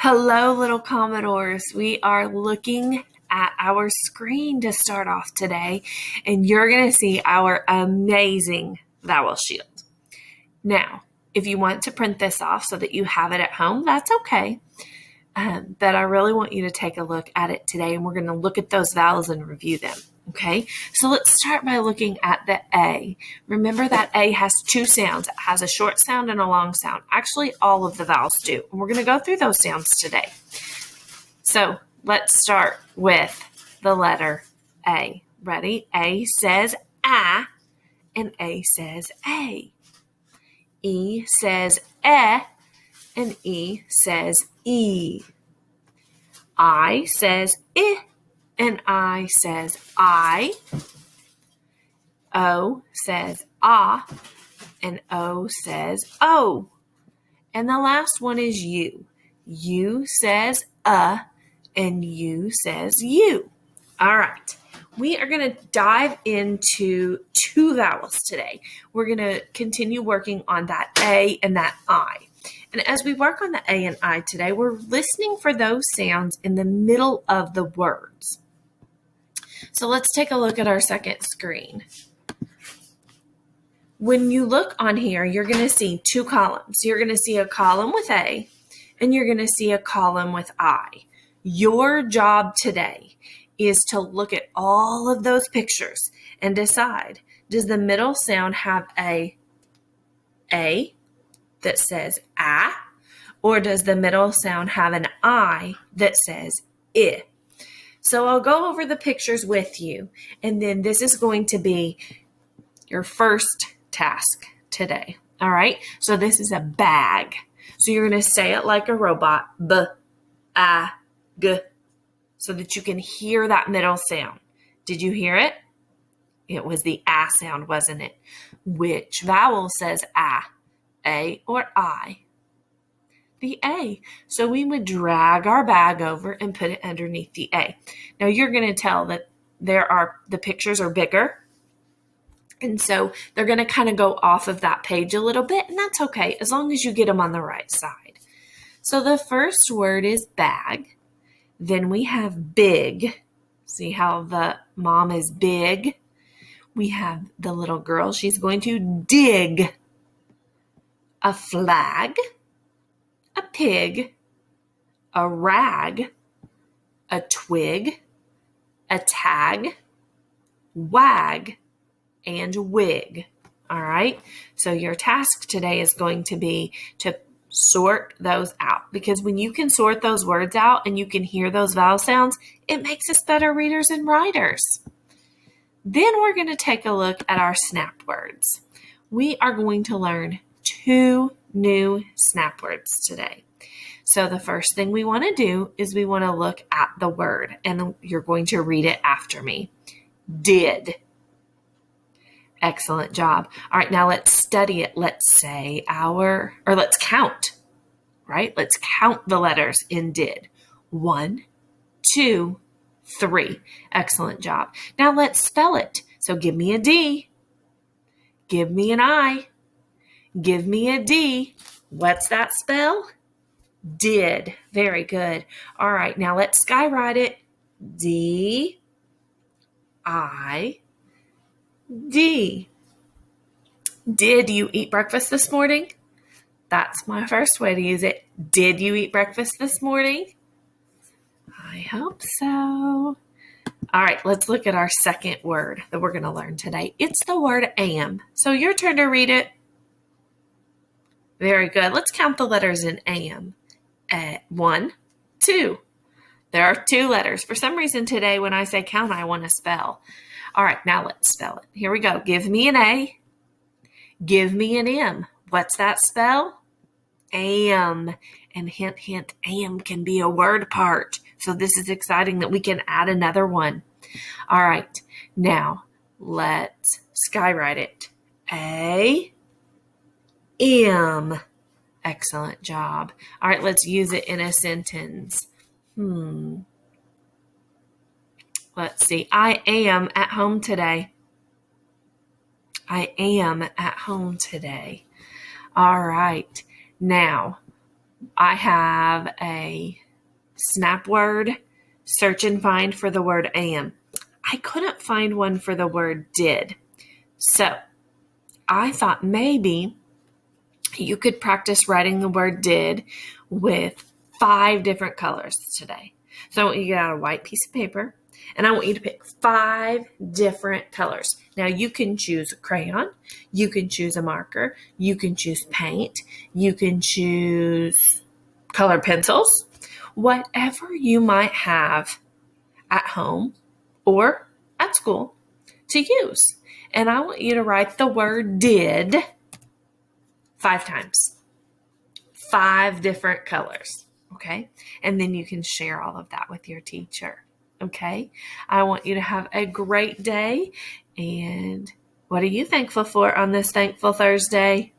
Hello, little Commodores. We are looking at our screen to start off today, and you're going to see our amazing Vowel Shield. Now, if you want to print this off so that you have it at home, that's okay. But I really want you to take a look at it today, and we're going to look at those vowels and review them. Okay, so let's start by looking at the A. Remember that A has two sounds. It has a short sound and a long sound. Actually, all of the vowels do. And we're going to go through those sounds today. So let's start with the letter A. Ready? A says A, and A says A. E says E, and E says E. I says I, and I says I. O says ah, and O says O. And the last one is U. U says and U says you. All right. We are going to dive into two vowels today. We're going to continue working on that A and that I. And as we work on the A and I today, we're listening for those sounds in the middle of the words. So let's take a look at our second screen. When you look on here, you're going to see two columns. You're going to see a column with A, and you're going to see a column with I. Your job today is to look at all of those pictures and decide, does the middle sound have a that says ah, or does the middle sound have an I that says I? So I'll go over the pictures with you, and then this is going to be your first task today. All right? So this is a bag. So you're going to say it like a robot, B-A-G, so that you can hear that middle sound. Did you hear it? It was the A sound, wasn't it? Which vowel says A or I? The A. So we would drag our bag over and put it underneath the A. Now you're going to tell that the pictures are bigger. And so they're going to kind of go off of that page a little bit, and that's okay as long as you get them on the right side. So the first word is bag. Then we have big. See how the mom is big? We have the little girl. She's going to dig. A flag. A pig, a rag, a twig, a tag, wag, and wig. All right. So your task today is going to be to sort those out, because when you can sort those words out and you can hear those vowel sounds, it makes us better readers and writers. Then we're going to take a look at our snap words. We are going to learn two new snap words today. So the first thing we want to do is we want to look at the word, and you're going to read it after me. Did. Excellent job. All right, now let's study it. Let's count, right? Let's count the letters in did. 1, 2, 3. Excellent job. Now let's spell it. So give me a D. Give me an I. Give me a D. What's that spell? Did. Very good. All right, now let's skywrite it. D, I, D. Did you eat breakfast this morning? That's my first way to use it. Did you eat breakfast this morning? I hope so. All right, let's look at our second word that we're going to learn today. It's the word am. So your turn to read it. Very good. Let's count the letters in am. 1, 2. There are 2 letters. For some reason today when I say count, I want to spell. All right, now let's spell it. Here we go. Give me an A. Give me an M. What's that spell? Am. And hint, hint, am can be a word part. So this is exciting that we can add another one. All right, now let's skywrite it. A, am. Excellent job. All right, let's use it in a sentence. Let's see. I am at home today. I am at home today. All right. Now, I have a snap word search and find for the word am. I couldn't find one for the word did. So I thought maybe you could practice writing the word did with 5 different colors today. So I want you to get out a white piece of paper, and I want you to pick 5 different colors. Now you can choose a crayon, you can choose a marker, you can choose paint, you can choose colored pencils, whatever you might have at home or at school to use. And I want you to write the word did 5 times. 5 different colors, okay? And then you can share all of that with your teacher, okay? I want you to have a great day. And what are you thankful for on this Thankful Thursday?